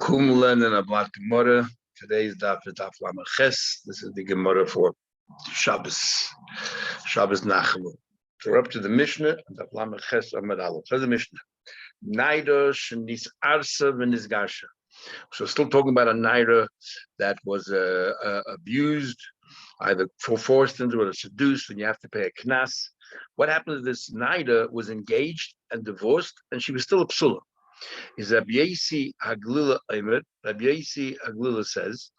Kumlan and a Black Gemara. Today's daf is daf Lamaches. This is the Gemara for Shabbos Nachmu. So we're up to the Mishnah, daf Lamaches Amad Aleph. So the Mishnah. Naira shenis arsa v'nisgasha. So still talking about a naira that was abused, either forced into it or seduced, and you have to pay a knas. What happened is this naira was engaged and divorced, and she was still a psula. Is Rabbi Yosi Haglila Aimer? Rabbi Yosi Haglila says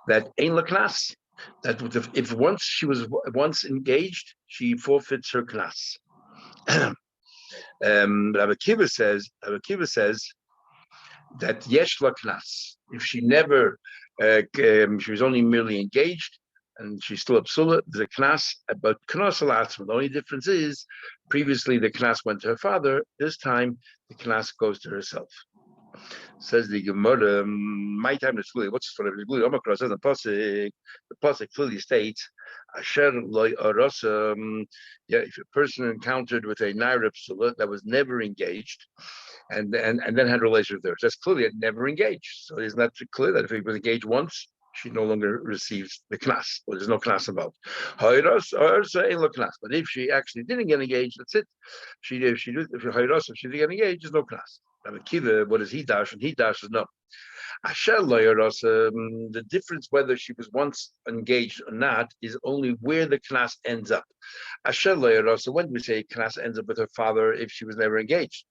that ein laknas, that if once she was engaged, she forfeits her knas. Rabbi Kiva says that yesh laknas. If she never, she was only merely engaged and she's still a psula, there's a knas, but knas alatzma. The only difference is, previously the knas went to her father. This time the knas goes to herself. Says the Gemara, my time is clearly. What's for the Omicron says the pasuk clearly states, Asher loy arasa. Yeah, if a person encountered with a naira psula that was never engaged, and then had a relationship with her, so that's clearly never engaged. So isn't that clear that if he was engaged once, she no longer receives the knas, or there's no knas involved. But if she actually didn't get engaged, that's it. If she didn't get engaged, there's no knas. Rabbi Kiva, what does he dash? And he dashes no. The difference whether she was once engaged or not is only where the knas ends up. When we say knas ends up with her father if she was never engaged,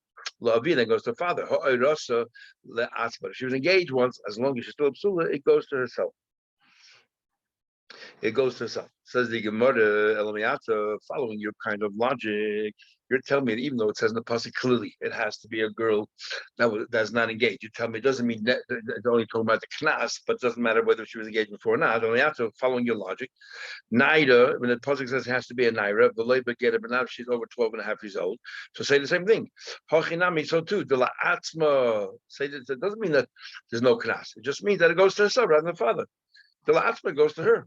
La'avina goes to her father. If she was engaged once, as long as she's still a psula, it goes to herself. Says the Gemara, Elamiyata, following your kind of logic, you're telling me that even though it says in the pasuk clearly it has to be a girl that's not engaged, you tell me it doesn't mean that it's only talking about the knas, but it doesn't matter whether she was engaged before or not. Elamiyata, following your logic, Naira, when the pasuk says it has to be a Naira, the labor get it, but now she's over 12 and a half years old. So say the same thing. Hachinami, so too, the la'atzma, say that it doesn't mean that there's no knas. It just means that it goes to herself rather than the father. The la'atzma goes to her.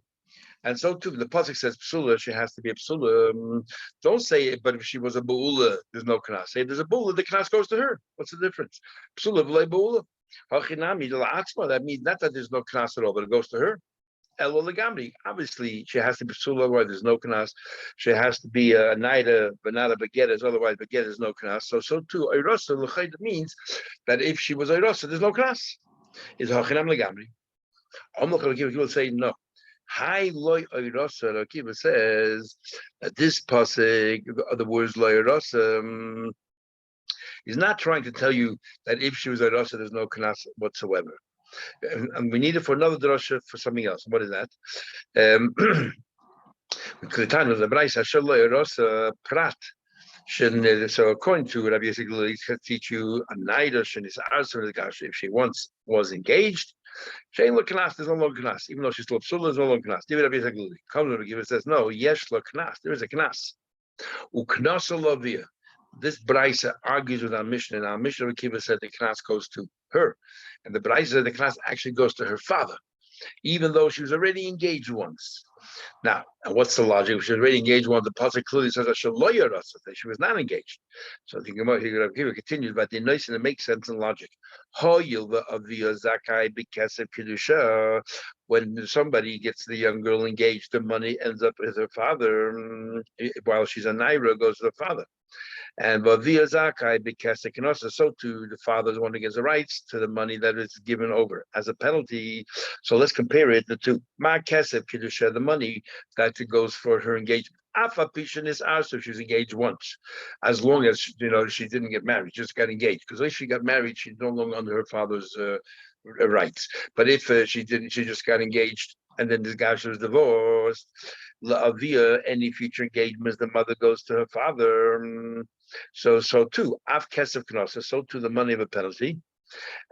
And so too, the pasuk says psula, she has to be a psula. Don't say it, but if she was a bu'ula, there's no knas. Say if there's a bu'ula, the knas goes to her. What's the difference? Psula v'lei bu'ula. Hachinami, the la'atzma, that means not that there's no knas at all, but it goes to her. Elo legamri. Obviously, she has to be psula, otherwise there's no knas. She has to be a naida, but not a begettes, otherwise begettes is no knas. So too, ayrosa l'chayda means that if she was ayrosa, there's no knas. Is hachinam legamri. He will say no. Hi loy ayrosa. Akiva says that this pasuk, the words loy ayrosa, is not trying to tell you that if she was ayrosa, there's no knas whatsoever. And we need it for another drasha for something else. What is that? Because the time of the Braisa, prat. So according to Rabbi Yosi, he can teach you a naira shenis arsa v'nisgasha. If she once was engaged, shein lo knas, there's no longer knas. Even though she's still psula, there's no longer knas. Rabbi Yosi comes to give it, says no, yesh lo knas. There is a knas. Uknas alavia. This Braisa argues with our Mishnah, and our Mishnah Kiva said the knas goes to her, and the Braisa said the knas actually goes to her father, even though she was already engaged once. Now, and what's the logic? If she was already engaged once, the pasuk clearly says that she was not engaged. So the Gemara here continues, but the nice and it makes sense in logic. When somebody gets the young girl engaged, the money ends up with her father, while she's a naira, goes to the father. And via zakai b'kesek, so too the father is the one who gets the rights to the money that is given over as a penalty. So let's compare it the two. Ma kesef kiddusha, the money that goes for her engagement. Afa pishin is also if she was engaged once, as long as she didn't get married, just got engaged. Because if she got married, she's no longer under her father's rights. But if she didn't, she just got engaged, and then this guy was divorced. La'avia, any future engagements, the mother goes to her father. So too, av kesef k'nosa, so too the money of a penalty.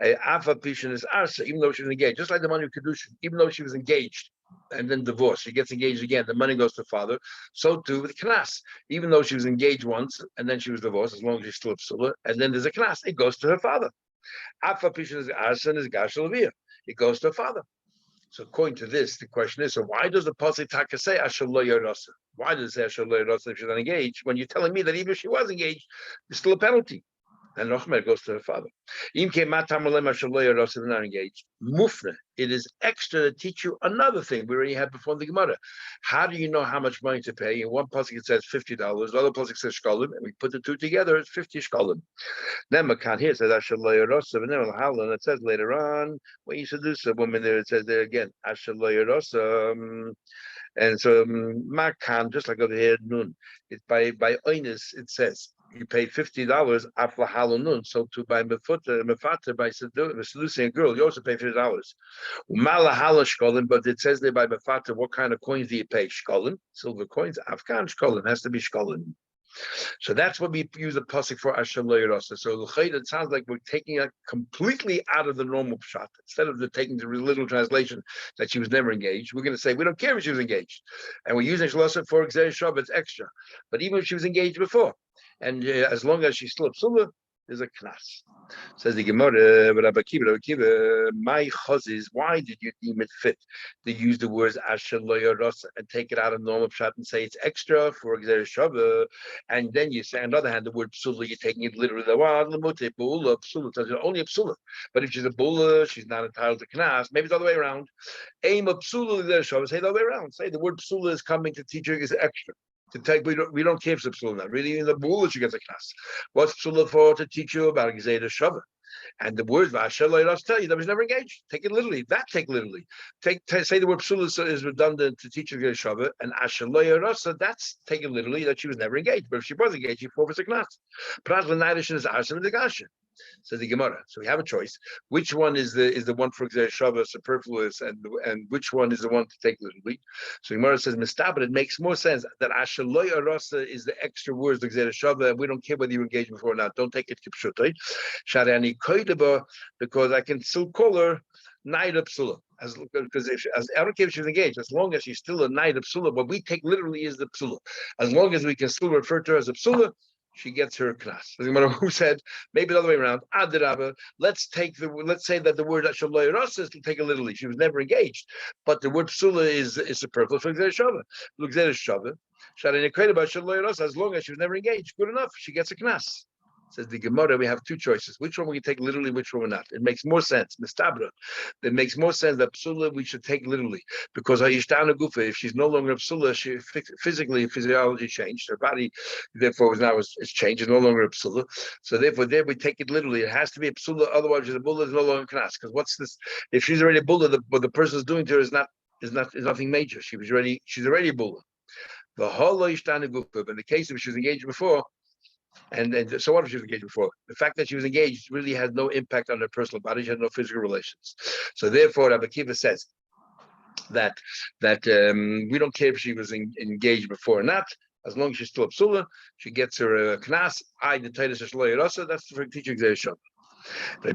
Afa pishin is arsa, even though she was engaged, just like the money of kedushin, even though she was engaged and then divorced, she gets engaged again, the money goes to the father. So too with knas, even though she was engaged once and then she was divorced, as long as she's still a psula, and then there's a knas, it goes to her father. Afa pishin is arsa and is gashalavia, it goes to her father. So according to this, the question is: so why does the pasuk taka say Asher lo yarasa? Why does it say Asher lo yarasa if she's not engaged? When you're telling me that even if she was engaged, there's still a penalty. And Nochmer goes to her father. Not engaged. Mufne. It is extra to teach you another thing we already had before the Gemara. How do you know how much money to pay? In one pasuk it says $50. The other pasuk says shkolim, and we put the two together. It's 50 shkolim. Then Makan here says Ashaloyarosa, and then it says later on when you seduce a woman there, it says there again Ashaloyarosa. And so Makan, just like over here, Nun, it's by Oinus, it says you pay $50 afla nun. So to buy mefata by seducing a girl, you also pay $50. Umala shkolim, but it says there by mefata, what kind of coins do you pay? Shkolim, silver coins, Afghan shkolim, has to be shkolim. So that's what we use the pasuk for Hashem lo yirasa. So it sounds like we're taking it completely out of the normal pshat. Instead of taking the literal translation that she was never engaged, we're going to say we don't care if she was engaged, and we're using shalasa for Gzei Shav, it's extra. But even if she was engaged before, and as long as she's still a psula, there's a knas. Says the Gemara, but Rabbi Akiva, my chazis, why did you deem it fit to use the words asher lo yarasa and take it out of normal pshat and say it's extra for Gzei Shav? And then you say, on the other hand, the word psula, you're taking it literally. Only a psula. But if she's a bula, she's not entitled to knas. Maybe it's the other way around. Aim of psula, say the other way around. Say the word psula is coming to teach her is extra. To take, we don't care if it's psula now. Really, in the bula, she gets a knas. What's psula for? To teach you about Gzei Shav. And the words Vasher lo yirasa tell you that was never engaged. Take it literally. That take literally. Say the word psula is redundant to teach Gzei Shav, and Asher lo yirasa, that's take it literally that she was never engaged. But if she was engaged, she forfeits a knas. Prat l'naidish is arsim the gasha. Says the Gemara. So we have a choice. Which one is the one for Gzei Shav, superfluous, and which one is the one to take literally? So the Gemara says, but it makes more sense that Asher lo yirasa is the extra words of Gzei Shav, and we don't care whether you engage before or not. Don't take it kipshutai. Sharani koideba, because I can still call her Naida Psula. Because I don't care if she's engaged, as long as she's still a Naida Psula, what we take literally is the Psula. As long as we can still refer to her as a Psula, she gets her knas. No matter who said, maybe the other way around. Adirabba. Let's say that the word Hashem lo yirasa is to take it literally. She was never engaged, but the word psula is superfluous for Gzei Shav. Gzei Shav. Sharei nekayda Hashem lo yirasa. As long as she was never engaged, good enough. She gets a knas. Says the Gemara, we have two choices. Which one we can take literally, which one we're not. It makes more sense. Mistabra. It makes more sense that psula we should take literally. Because Hayishtana Gufa, if she's no longer a psula, she physically, physiology changed. Her body, therefore, is changed. It's no longer a psula. So therefore, there we take it literally. It has to be a psula, otherwise she's a bulla, is no longer knas. Because what's this? If she's already a bulla, what the person is doing to her is nothing major. She's already a bulla. The whole Hayishtana Gufa, in the case of she was engaged before, and so what if she was engaged before? The fact that she was engaged really has no impact on her personal body. She had no physical relations. So therefore, Rabbi Akiva says that we don't care if she was engaged before or not. As long as she's still a psula, she gets her knas. The Titus is lo yirasa. That's for teaching Gzei Shav. How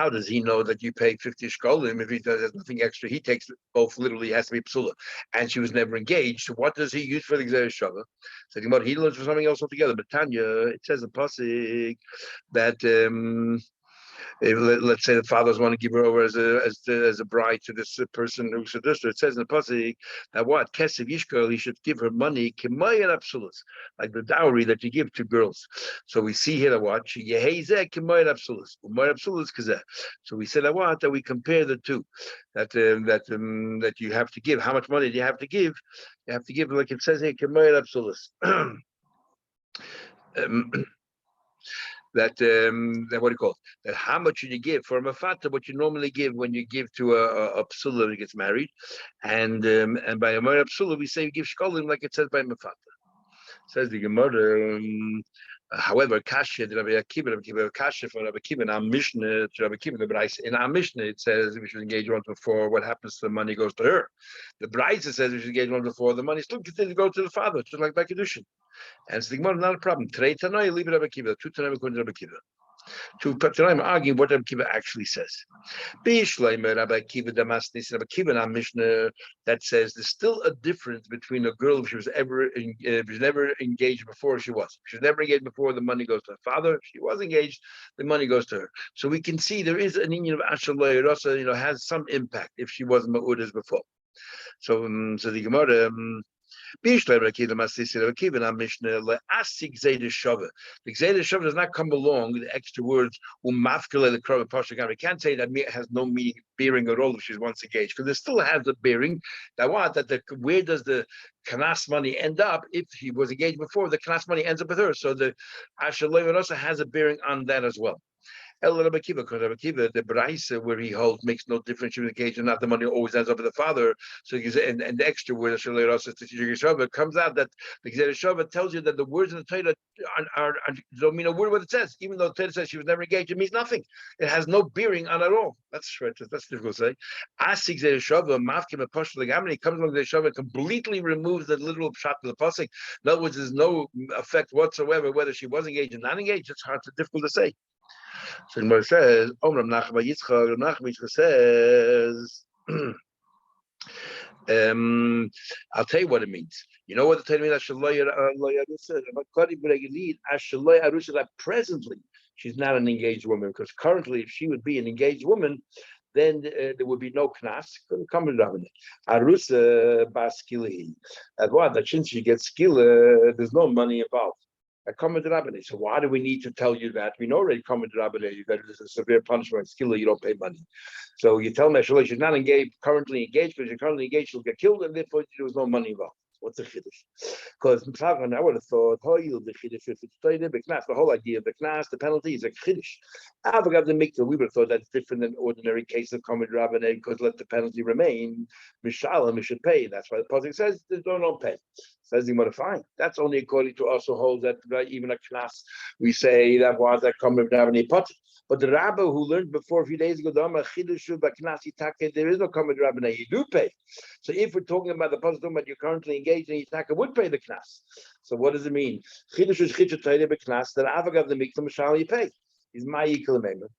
does he know that you pay 50 shkolim if he does nothing extra? He takes both literally, has to be psula, and she was never engaged. So what does he use for the Gzei Shav? So he learns for something else altogether. But Tanya, it says in pasuk that let's say the fathers want to give her over as a bride to this person who seduced her. It says in the pasuk that what Kesuvos Yishkol, he should give her money k'mayan absolus, like the dowry that you give to girls. So we see here that what yehezeh k'mayan absolus, umayan absolus kazeh. So we said that we compare the two, that you have to give. How much money do you have to give? You have to give, like it says here, k'mayan absolus. That what do you call it? That how much should you give for a mafata? What you normally give when you give to a psula who gets married, and by a mara psula we say you give shkolim like it says by mafata. Says the Gemara. However, kasha the Rabbi Akiva kasha for Rabbi Akiva in our Mishnah to Rabbi Akiva the Braisa. In our Mishnah it says we should engage once before. What happens to the money goes to her. The Braisa says we should engage once before. The money still continues to go to the father, just like by kedushin. And so the Gemara, not a problem. Today, Tanai, leave it Rabbi Akiva. Two Tanaim according to Rabbi Akiva. Two Tanaim arguing what Rabbi Akiva actually says. Bishleimer Rabbi Akiva Damasnis Rabbi Akiva in our Mishnah that says there's still a difference between a girl if she was never engaged before she was. If she was never engaged before, the money goes to her father. If she was engaged, the money goes to her. So we can see there is an union of Asher lo yirasa, has some impact if she wasn't ma'udas before. So the Gemara. Bishler Akiva Masisi Akiva in our Mishnah le'asik zayda shava. The zayda shava does not come along with the extra words umafkele the krava pasha. We can't say that has no meaning bearing at all if she's once engaged, because it still has a bearing. Where does the kanas money end up? If he was engaged before, the kanas money ends up with her. So the Ashalay also has a bearing on that as well. Rabbi Kiva, because Rabbi Kiva, the Braisa where he holds makes no difference in the occasion, not the money always ends up with the father. So you say, and the extra word comes out that the Shava tells you that the words in the Torah don't mean a word what it says. Even though the Torah says she was never engaged, it means nothing. It has no bearing on it at all. That's right. That's difficult to say. Asik Shava, Mafkim and Pashto Legamni comes along the Shava, completely removes the literal shot of the pasuk. In other words, there's no effect whatsoever whether she was engaged or not engaged. It's hard to difficult to say. So Gemara says, Rav Nachman Yitzchak says, I'll tell you what it means. You know what the Torah means? That presently she's not an engaged woman, because currently, if she would be an engaged woman, then there would be no knas. Couldn't come to Arusa baskili. That since she gets skila, there's no money involved. So why do we need to tell you that? We know already that there's a severe punishment. Skilla, you don't pay money. So you tell me she's not engaged, currently engaged, because you're currently engaged, she'll get killed, and therefore there was no money involved. What's the chiddush? Because I would have thought, the chiddush if it's the whole idea of the knas, the penalty is a chiddush. We would have thought that's different than ordinary case of common rabbaneh, because let the penalty remain. Mishalim, we should pay. That's why the pasuk says they don't pay. Says the Gemara, fine. That's only according to us who hold that even a knas, we say that was that common rabbaneh pot. But the rabbi who learned before a few days ago, there is no common rabbaneh. You do pay. So if we're talking about the pasuk talking about you're currently engaged and Yitaka would pay the knas. So what does it mean? Chidush is chiddush today the knas that avagav the miktam mishal you pay. Is my equal amendment.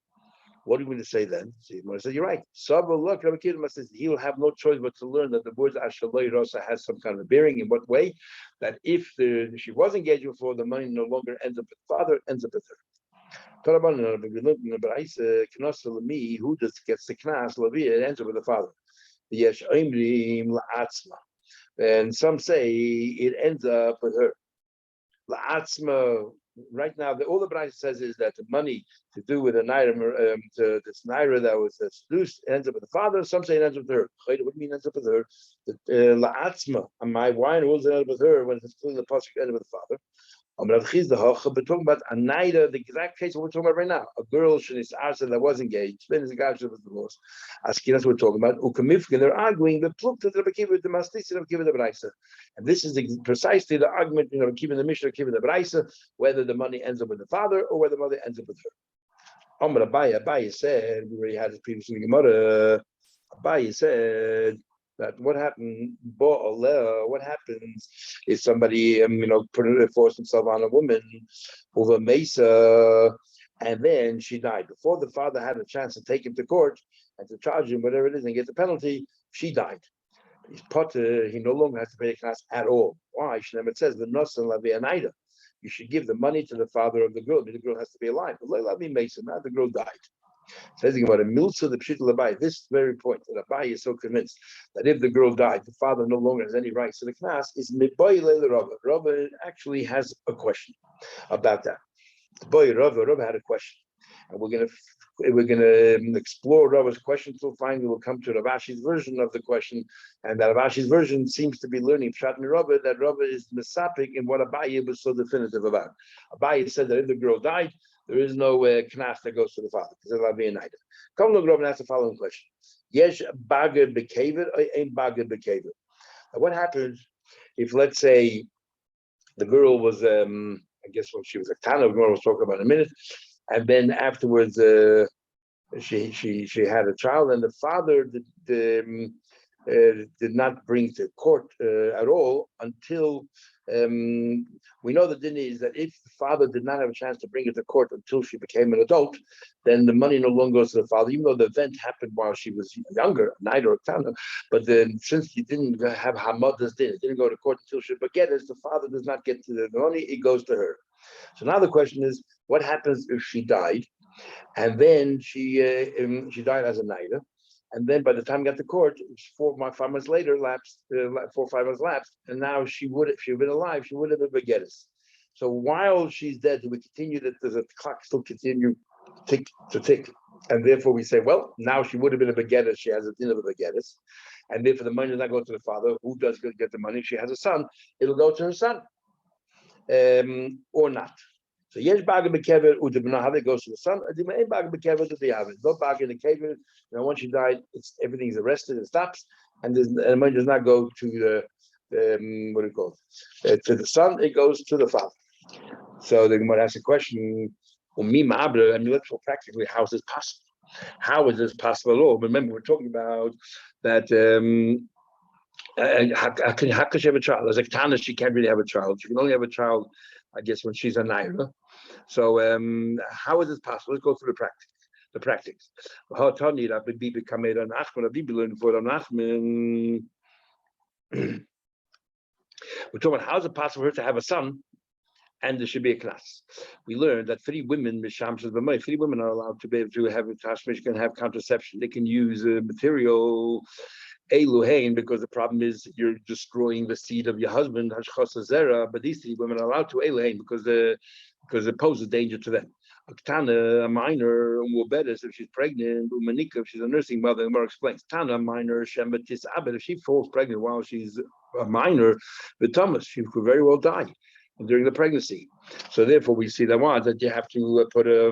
What are you going to say then? So you say you're right. Sabah look, Rabbi Kiva says he will have no choice but to learn that the words Ashaloi Rosa has some kind of bearing. In what way? That if she was engaged before, the money no longer ends up with the father, ends up with her. Who just gets the knas? It ends up with the father. And some say it ends up with her. Right now, all the Braisa says is that the money to do with a naira, this naira that was seduced, ends up with the father. Some say it ends up with her. What do you mean ends up with her? La'atzma, why will it end up with her when it's clearly the pasuk ends up with the father? But talking about a naira, the exact case of what we're talking about right now, a girl that was engaged, then is a guy that was divorced. That's what we're talking about. They're arguing the pluk to the Kiva, the mastis of Kiva the Braisa, and this is precisely the argument, Kiva the Mishnah, Kiva the Braisa, whether the money ends up with the father or whether the mother ends up with her. Abaye said, we already had this previously in Gemara. Abaye said that what happened, what happens is somebody, forced himself on a woman over Mesa, and then she died. Before the father had a chance to take him to court and to charge him, whatever it is, and get the penalty, she died. He's potter, he no longer has to pay a class at all. Why? It says, the Nosan Lavi Anaida. You should give the money to the father of the girl, but the girl has to be alive. But Lavi Mesa, now the girl died. Says about a milsa the pshit Labai. This very point that Abai is so convinced that if the girl died, the father no longer has any rights to the knas. Is miboy le Rava. Rava actually has a question about that. Boy, Rava had a question, and we're gonna explore Rava's question till finally we'll come to Rav Ashi's version of the question, and that Rav Ashi's version seems to be learning Pshat and Rava that Rava is misapik in what Abai was so definitive about. Abai said that if the girl died, there is no knas that goes to the father because it'll be a night. Come look, Rava, and ask the following question: Yesh bagad bekevet or ain't bagad bekevet? What happens if, let's say, the girl was, I guess when she was a Tana, we'll talk about in a minute, and then afterwards she had a child, and the father did not bring to court at all until we know the din is that if the father did not have a chance to bring it to court until she became an adult, then the money no longer goes to the father, even though the event happened while she was younger, a night or a time. But then since he didn't have her mother's din, it didn't go to court until she beget us, the father does not get to the money, it goes to her. So now the question is, what happens if she died? And then she died as a naida, And then by the time we got to court, 5 months later lapsed, 4 or 5 months lapsed, and now if she would have been alive, she would have been begettis. So while she's dead, we continue that the clock still continue tick to tick. And therefore we say, well, now she would have been a begettis, she has a din of a begettis. And therefore the money does not go to the father. Who does get the money? She has a son, it'll go to her son. Or not. So yes, baga bekever udibna how it goes to the son. Adima baga bekever to the yavet. No baga in the kever. Once she died, everything's arrested. It stops, and the money does not go to the what do you call it? To the son. It goes to the father. So the Gemara asks a question. I mean, let's go practically. How is this possible? How is this possible at all? Remember, we're talking about that. How can she have a child? As a Tana, she can't really have a child. She can only have a child, I guess, when she's a Naira. So how is this possible? Let's go through the practice. We're talking about how is it possible for her to have a son and there should be a class. We learned that 3 women are allowed to be able to have a tashmish, can have contraception. They can use material Eluhain, because the problem is you're destroying the seed of your husband, but these 3 women are allowed to Eluhain because it poses danger to them. Tana, a minor, Mubedes, if she's pregnant, Umanika, if she's a nursing mother, and more explains. Tana, a minor, Shematis Abed, if she falls pregnant while she's a minor, with Thomas, she could very well die during the pregnancy. So therefore we see that you have to put a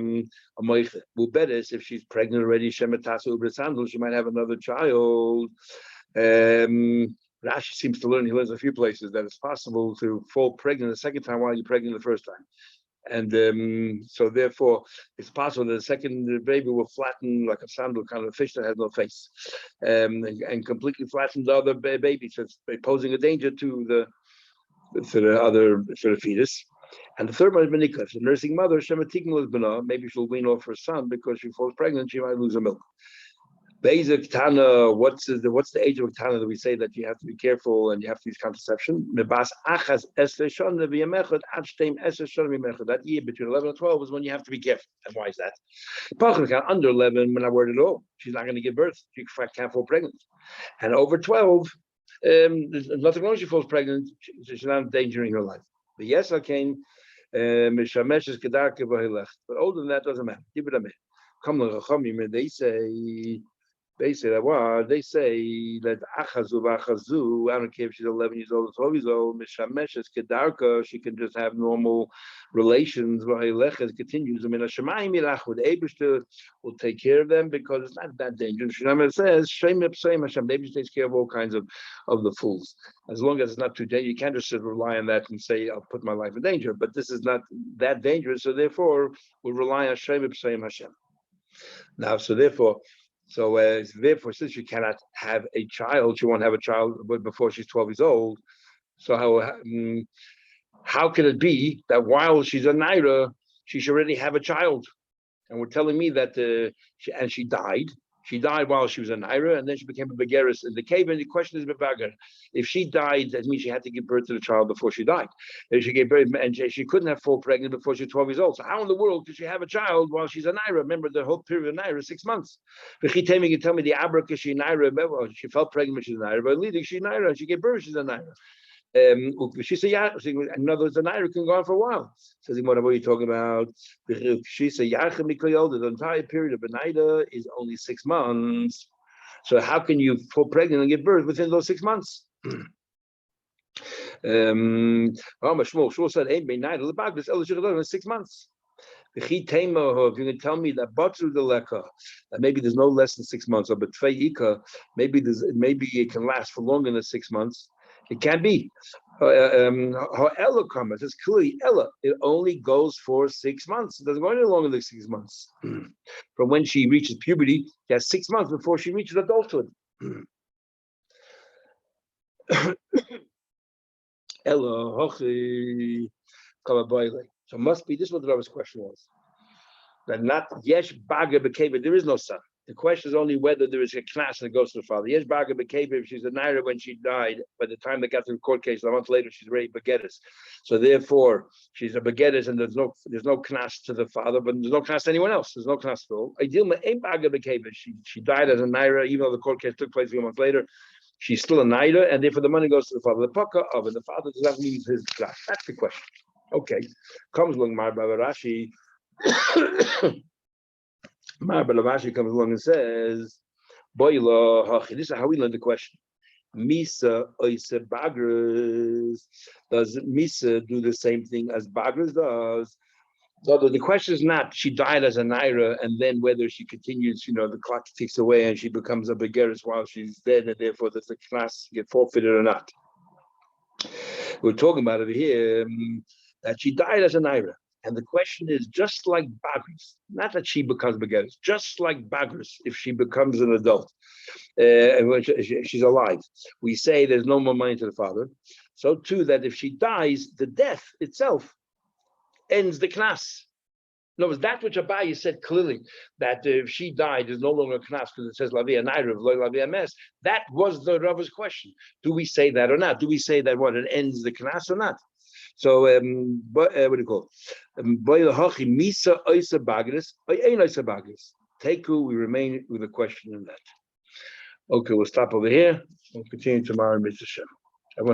moich Mubedes, if she's pregnant already, Shematas Ubresandal, she might have another child. Rashi seems to learn, he learns a few places that it's possible to fall pregnant the second time while you're pregnant the first time. And so therefore it's possible that the second baby will flatten like a sandal, kind of a fish that has no face, and completely flatten the other baby, so it's posing a danger to the fetus. And the third one is Benika. If the nursing mother, maybe she'll wean off her son because she falls pregnant, she might lose her milk. Basic Tana, what's the age of Tana that we say that you have to be careful and you have to use contraception? That year between 11 and 12 is when you have to be careful. And why is that? Under 11, when I word at all, she's not going to give birth. She can't fall pregnant. And over 12, there's nothing wrong if she falls pregnant. She's not endangering her life. But yes, I came. But older than that, doesn't matter. Give it a minute. Come to the they say that they say that Achazu, I don't care if she's 11 years old or 12 years old, Mishameshes Kedarka, she can just have normal relations. Continues. I mean, the Eibishter will take care of them because it's not that dangerous. It says, Shem Hashem, the Eibishter takes care of all kinds of the fools. As long as it's not too dangerous, you can't just rely on that and say, I'll put my life in danger. But this is not that dangerous, so therefore, we'll rely on Shem Hashem. Now, so therefore, since she cannot have a child, she won't have a child before she's 12 years old. So how can it be that while she's a Naira, she should already have a child? And we're telling me that she died. She died while she was a Naira, and then she became a Begeris in the cave. And the question is, if she died, that means she had to give birth to the child before she died. If she gave birth, and she couldn't have fall pregnant before she was 12 years old. So how in the world could she have a child while she's a Naira? Remember, the whole period of Naira is 6 months. You can tell me the Abra, she Naira, she felt pregnant when she's a Naira, but leading she Naira, she gave birth, she's a Naira. She said, yeah, in other words, the Naira can go on for a while. Says, what are you talking about? She said, the entire period of Benaida is only 6 months. So how can you fall pregnant and give birth within those 6 months? Shmuel said, hey, Benaida, the back is 6 months. If you can tell me that that maybe there's no less than 6 months, but maybe it can last for longer than 6 months. It can be. It's clearly Ella. It only goes for 6 months. It doesn't go any longer than 6 months. From when she reaches puberty, she has 6 months before she reaches adulthood. Ella, so must be, this is what the Rebbe's question was. That not Yesh Baga Bekeva, there is no son. The question is only whether there is a class that goes to the father. Yes, Baga Bekebe, if she's a naira when she died, by the time they got to the court case, a month later, she's already begettis. So therefore, she's a begettis, and there's no class to the father, but there's no class to anyone else. There's no class to all. Ideal ain't Baga Bekebe. She died as a naira, even though the court case took place a few months later. She's still a naira, and therefore the money goes to the father. The paka of it, the father does not need his class. That's the question. Okay, comes along Marba Rashi. Marba Rashi comes along and says, "Boila, this is how we learn the question. Misa oise bagras. Does Misa do the same thing as bagras does? So the question is not she died as a naira and then whether she continues, the clock ticks away and she becomes a begeris while she's dead, and therefore does the class get forfeited or not. We're talking about it here that she died as a naira. And the question is, just like bagris, not that she becomes begeris, just like bagris, if she becomes an adult, and when she's alive, we say there's no more money to the father. So too, that if she dies, the death itself ends the knas. In other words, that which Abaye said clearly, that if she died, there's no longer a knas because it says Lavia Naira, Lavia Mes. That was the Rava's question. Do we say that or not? Do we say that it ends the knas or not? So, what do you call it? Misa oisa bagris, ein oisa bagris. Teku, we remain with a question on that. Okay, we'll stop over here. We'll continue tomorrow in Mitzvah Shem.